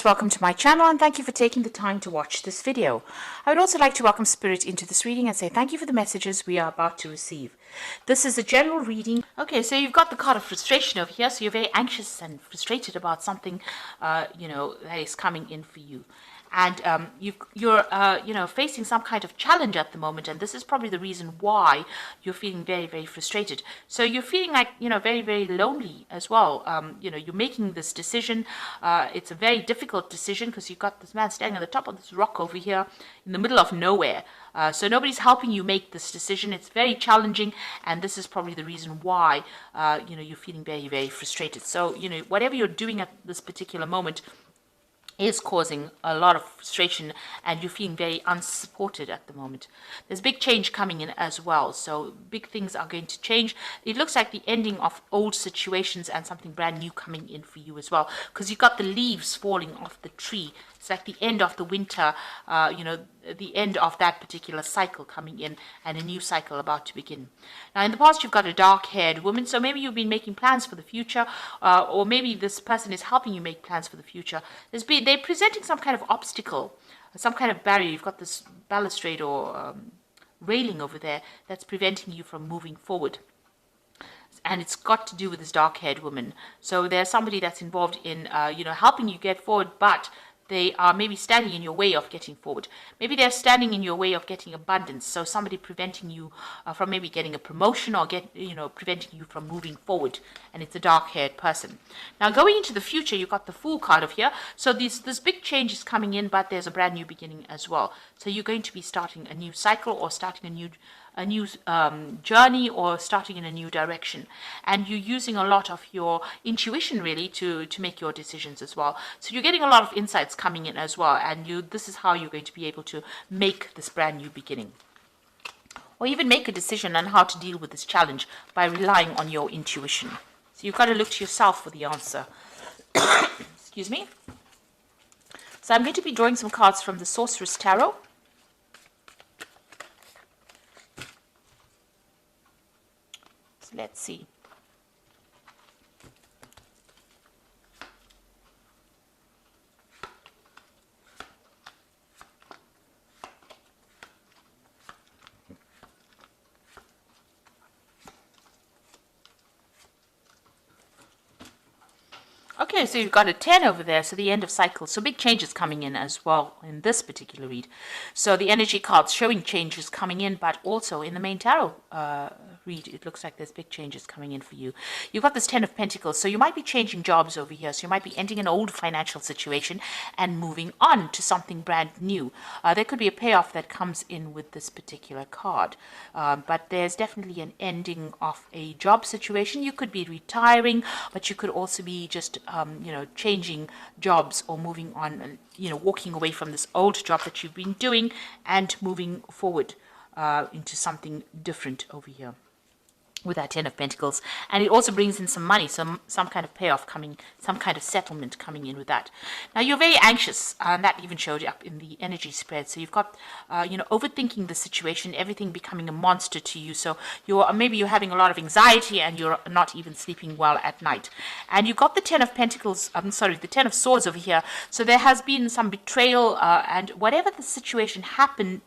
Welcome to my channel and thank you for taking the time to watch this video. I would also like to welcome Spirit into this reading and say thank you for the messages we are about to receive. This is a general reading. Okay, so you've got the card of frustration over here, so you're very anxious and frustrated about something, that is coming in for you. And you're facing some kind of challenge at the moment, and this is probably the reason why you're feeling very, very frustrated. So you're feeling like, very, very lonely as well. You're making this decision. It's a very difficult decision because you've got this man standing on the top of this rock over here in the middle of nowhere. So nobody's helping you make this decision. It's very challenging, and this is probably the reason why, you're feeling very, very frustrated. So, whatever you're doing at this particular moment is causing a lot of frustration and you're feeling very unsupported at the moment. There's big change coming in as well, so big things are going to change. It looks like the ending of old situations and something brand new coming in for you as well, because you've got the leaves falling off the tree. It's like the end of the winter, the end of that particular cycle coming in and a new cycle about to begin. Now, in the past, you've got a dark-haired woman, so maybe you've been making plans for the future, or maybe this person is helping you make plans for the future. They're presenting some kind of obstacle, some kind of barrier. You've got this balustrade or railing over there that's preventing you from moving forward. And it's got to do with this dark-haired woman. So there's somebody that's involved in, helping you get forward, but they are maybe standing in your way of getting forward. Maybe they're standing in your way of getting abundance. So somebody preventing you from maybe getting a promotion or preventing you from moving forward. And it's a dark-haired person. Now, going into the future, you've got the Fool card of here. So this big change is coming in, but there's a brand new beginning as well. So you're going to be starting a new cycle or starting a new journey or starting in a new direction, and you're using a lot of your intuition really to make your decisions as well. So you're getting a lot of insights coming in as well, and this is how you're going to be able to make this brand new beginning, or even make a decision on how to deal with this challenge by relying on your intuition. So you've got to look to yourself for the answer. Excuse me. So I'm going to be drawing some cards from the Sorceress Tarot. Let's see. Okay, so you've got a 10 over there, so the end of cycle. So big changes coming in as well in this particular read. So the energy cards showing changes coming in, but also in the main tarot read, it looks like there's big changes coming in for you. You've got this 10 of Pentacles, so you might be changing jobs over here. So you might be ending an old financial situation and moving on to something brand new. There could be a payoff that comes in with this particular card, but there's definitely an ending of a job situation. You could be retiring, but you could also be just changing jobs or moving on, walking away from this old job that you've been doing and moving forward into something different over here with that 10 of Pentacles. And it also brings in some money, some kind of payoff coming, some kind of settlement coming in with that. Now, you're very anxious, and that even showed up in the energy spread. So you've got, overthinking the situation, everything becoming a monster to you. So maybe you're having a lot of anxiety and you're not even sleeping well at night. And you've got the 10 of Pentacles, the 10 of Swords over here. So there has been some betrayal, and whatever the situation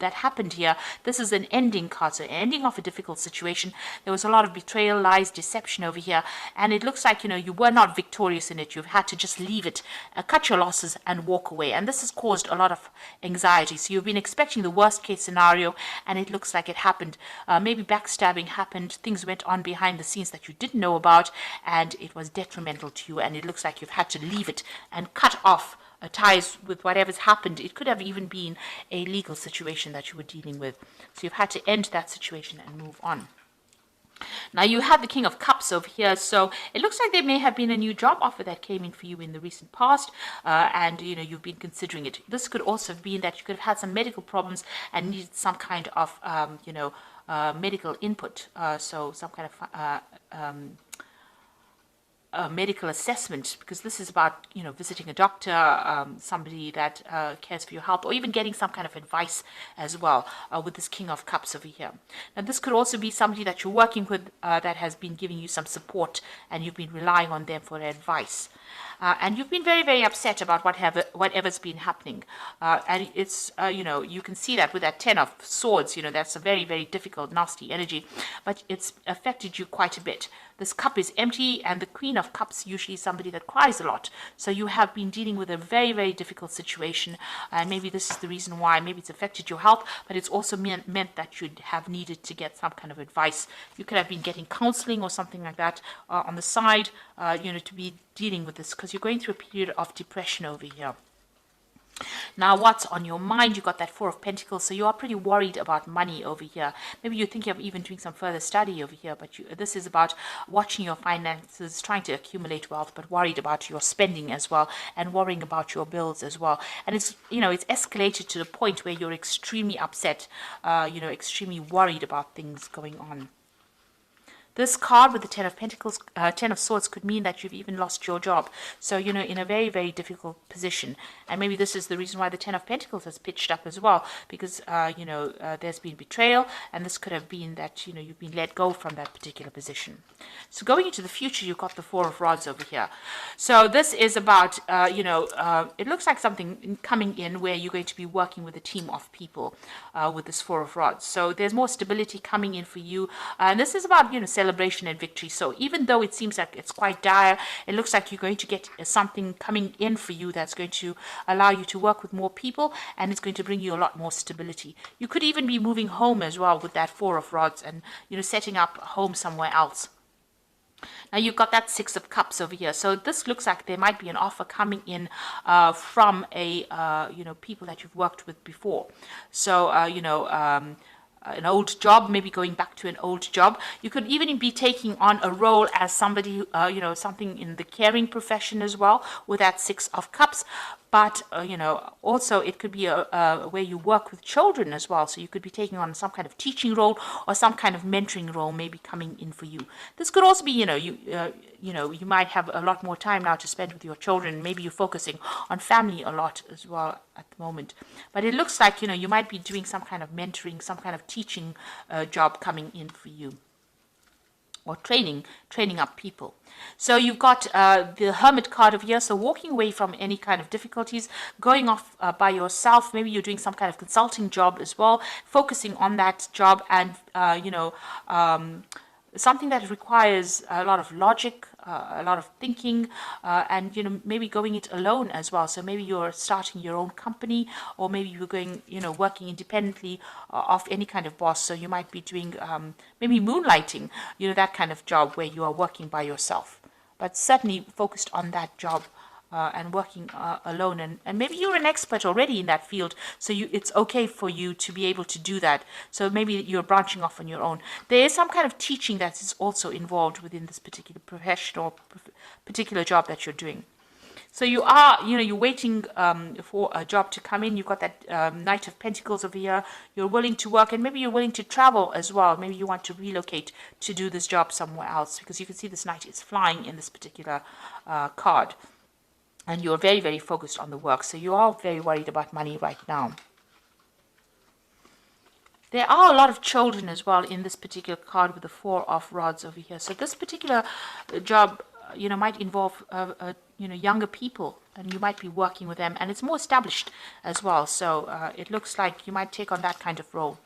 that happened here, this is an ending card, so ending of a difficult situation. There was a lot of betrayal, lies, deception over here, and it looks like you were not victorious in it. You've had to just leave it, cut your losses and walk away, and this has caused a lot of anxiety. So you've been expecting the worst case scenario, and it looks like it happened. Maybe backstabbing happened, things went on behind the scenes that you didn't know about, and it was detrimental to you, and it looks like you've had to leave it and cut off ties with whatever's happened. It could have even been a legal situation that you were dealing with, so you've had to end that situation and move on. Now, you have the King of Cups over here, so it looks like there may have been a new job offer that came in for you in the recent past, and you've been considering it. This could also have been that you could have had some medical problems and needed some kind of medical input, so some kind of a medical assessment, because this is about, visiting a doctor, somebody that cares for your health, or even getting some kind of advice as well, with this King of Cups over here. Now, this could also be somebody that you're working with that has been giving you some support, and you've been relying on them for advice. And you've been very, very upset about whatever's been happening. And it's, you can see that with that 10 of Swords, that's a very, very difficult, nasty energy, but it's affected you quite a bit. This cup is empty, and the Queen of Cups usually is somebody that cries a lot. So you have been dealing with a very, very difficult situation, and maybe this is the reason why. Maybe it's affected your health, but it's also meant that you'd have needed to get some kind of advice. You could have been getting counseling or something like that on the side, to be dealing with this, because you're going through a period of depression over here. Now, what's on your mind? You got that Four of Pentacles, so you are pretty worried about money over here. Maybe you're thinking of even doing some further study over here, but this is about watching your finances, trying to accumulate wealth, but worried about your spending as well, and worrying about your bills as well. And it's, it's escalated to the point where you're extremely upset, extremely worried about things going on. This card with the 10 of Pentacles, 10 of Swords, could mean that you've even lost your job. So, in a very, very difficult position. And maybe this is the reason why the 10 of Pentacles has pitched up as well. Because, there's been betrayal. And this could have been that, you've been let go from that particular position. So going into the future, you've got the Four of Rods over here. So this is about, it looks like something coming in where you're going to be working with a team of people with this Four of Rods. So there's more stability coming in for you. And this is about, celebration and victory. So even though it seems like it's quite dire, it looks like you're going to get something coming in for you that's going to allow you to work with more people, and it's going to bring you a lot more stability. You could even be moving home as well with that Four of Rods, and setting up a home somewhere else. Now you've got that Six of Cups over here. So this looks like there might be an offer coming in from a people that you've worked with before. So an old job, maybe going back to an old job. You could even be taking on a role as somebody, something in the caring profession as well, with that Six of Cups. But, also it could be where you work with children as well. So you could be taking on some kind of teaching role or some kind of mentoring role maybe coming in for you. This could also be, you might have a lot more time now to spend with your children. Maybe you're focusing on family a lot as well at the moment. But it looks like, you might be doing some kind of mentoring, some kind of teaching job coming in for you. Or training up people. So you've got the Hermit card over here. So walking away from any kind of difficulties, going off by yourself. Maybe you're doing some kind of consulting job as well, focusing on that job, and something that requires a lot of logic, a lot of thinking, and maybe going it alone as well. So maybe you're starting your own company, or maybe you're going, working independently of any kind of boss. So you might be doing maybe moonlighting, that kind of job where you are working by yourself, but certainly focused on that job. And working alone, and maybe you're an expert already in that field, so it's okay for you to be able to do that. So maybe you're branching off on your own. There is some kind of teaching that is also involved within this particular profession or particular job that you're doing. So you are, you're waiting for a job to come in. You've got that Knight of Pentacles over here. You're willing to work, and maybe you're willing to travel as well. Maybe you want to relocate to do this job somewhere else, because you can see this Knight is flying in this particular card. And you're very, very focused on the work. So you are very worried about money right now. There are a lot of children as well in this particular card with the Four of Rods over here. So this particular job, might involve, younger people. And you might be working with them. And it's more established as well. So it looks like you might take on that kind of role.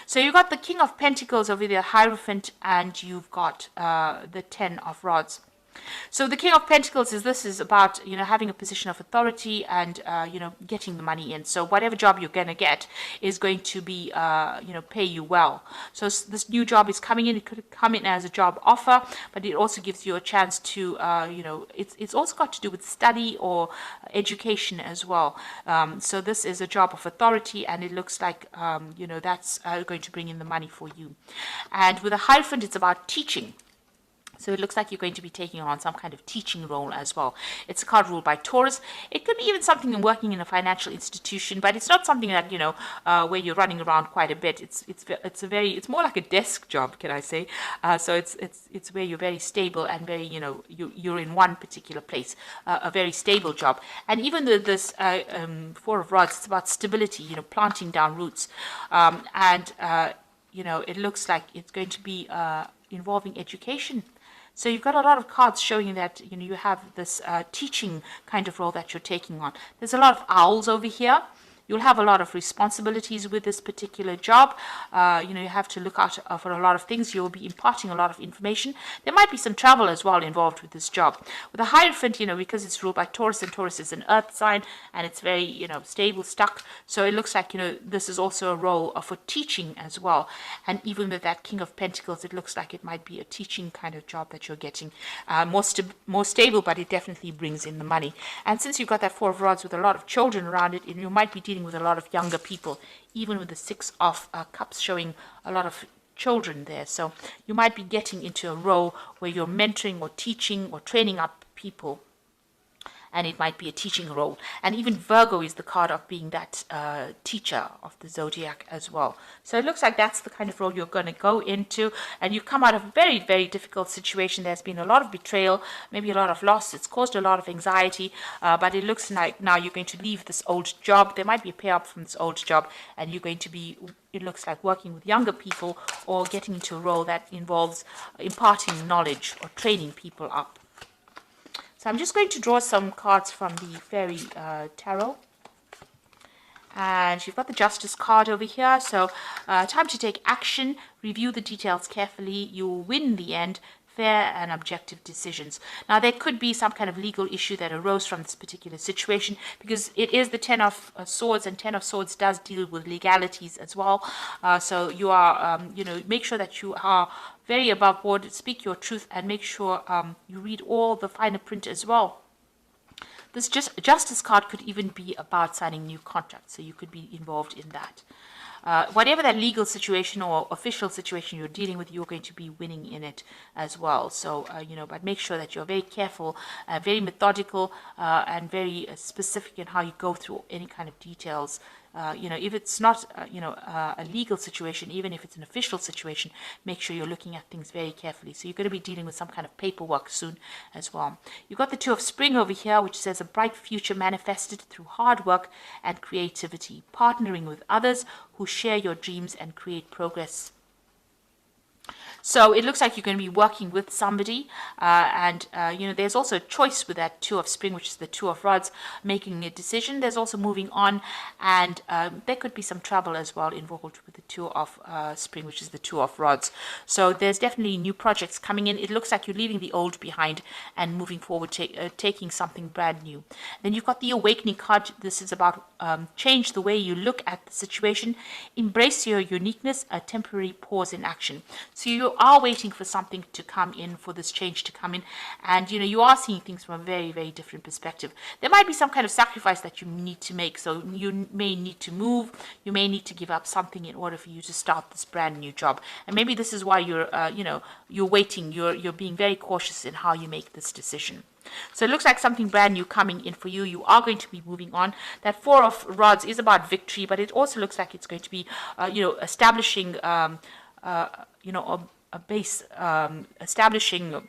So you've got the King of Pentacles over there, Hierophant. And you've got the 10 of Rods. So the King of Pentacles is about, having a position of authority and, getting the money in. So whatever job you're going to get is going to be, pay you well. So this new job is coming in. It could come in as a job offer, but it also gives you a chance to, it's also got to do with study or education as well. So this is a job of authority, and it looks like, that's going to bring in the money for you. And with a Hierophant, it's about teaching. So it looks like you're going to be taking on some kind of teaching role as well. It's a card ruled by Taurus. It could be even something in working in a financial institution, but it's not something that, where you're running around quite a bit. It's more like a desk job, can I say? So it's where you're very stable and very, you're in one particular place, a very stable job. And even though this Four of Rods, it's about stability, planting down roots. It looks like it's going to be involving education. So you've got a lot of cards showing that you have this teaching kind of role that you're taking on. There's a lot of owls over here. You'll have a lot of responsibilities with this particular job. You have to look out for a lot of things. You'll be imparting a lot of information. There might be some travel as well involved with this job. With the Hierophant, because it's ruled by Taurus, and Taurus is an earth sign, and it's very, stable, stuck. So it looks like, this is also a role for teaching as well. And even with that King of Pentacles, it looks like it might be a teaching kind of job that you're getting. More stable, but it definitely brings in the money. And since you've got that Four of Rods with a lot of children around it, you might be dealing with a lot of younger people, even with the Six of Cups showing a lot of children there. So you might be getting into a role where you're mentoring or teaching or training up people, and it might be a teaching role. And even Virgo is the card of being that teacher of the zodiac as well. So it looks like that's the kind of role you're going to go into, and you come out of a very, very difficult situation. There's been a lot of betrayal, maybe a lot of loss. It's caused a lot of anxiety, but it looks like now you're going to leave this old job. There might be a payout from this old job, and you're going to be, it looks like, working with younger people or getting into a role that involves imparting knowledge or training people up. So I'm just going to draw some cards from the Fairy Tarot. And you've got the Justice card over here. So time to take action, review the details carefully. You will win in the end. Fair and objective decisions. Now, there could be some kind of legal issue that arose from this particular situation, because it is the Ten of Swords, and Ten of Swords does deal with legalities as well. So you are, make sure that you are very above board, speak your truth, and make sure you read all the finer print as well. This Justice card could even be about signing new contracts, so you could be involved in that. Whatever that legal situation or official situation you're dealing with, you're going to be winning in it as well. So, but make sure that you're very careful, very methodical, and very specific in how you go through any kind of details. If it's not, a legal situation, even if it's an official situation, make sure you're looking at things very carefully. So you're going to be dealing with some kind of paperwork soon as well. You've got the Two of Spring over here, which says a bright future manifested through hard work and creativity, partnering with others who share your dreams and create progress. So it looks like you're going to be working with somebody, and there's also a choice with that Two of Spring, which is the Two of Rods, making a decision. There's also moving on, and there could be some trouble as well involved with the Two of Spring, which is the Two of Rods. So there's definitely new projects coming in. It looks like you're leaving the old behind and moving forward, taking something brand new. Then you've got the Awakening card. This is about change the way you look at the situation, embrace your uniqueness, a temporary pause in action. So you are waiting for something to come in, for this change to come in, and you are seeing things from a very, very different perspective. There might be some kind of sacrifice that you need to make, so you may need to move, you may need to give up something in order for you to start this brand new job. And maybe this is why you're waiting, you're being very cautious in how you make this decision. So it looks like something brand new coming in for you. You are going to be moving on. That Four of Rods is about victory, but it also looks like it's going to be, establishing, a base, establishing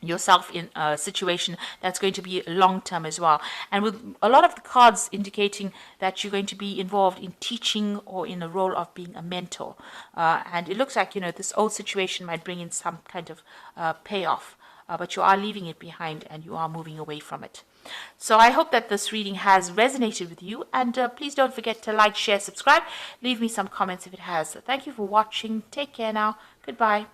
yourself in a situation that's going to be long-term as well. And with a lot of the cards indicating that you're going to be involved in teaching or in a role of being a mentor. And it looks like, this old situation might bring in some kind of payoff. But you are leaving it behind and you are moving away from it. So I hope that this reading has resonated with you, and please don't forget to like, share, subscribe, leave me some comments if it has. So thank you for watching. Take care now. Goodbye.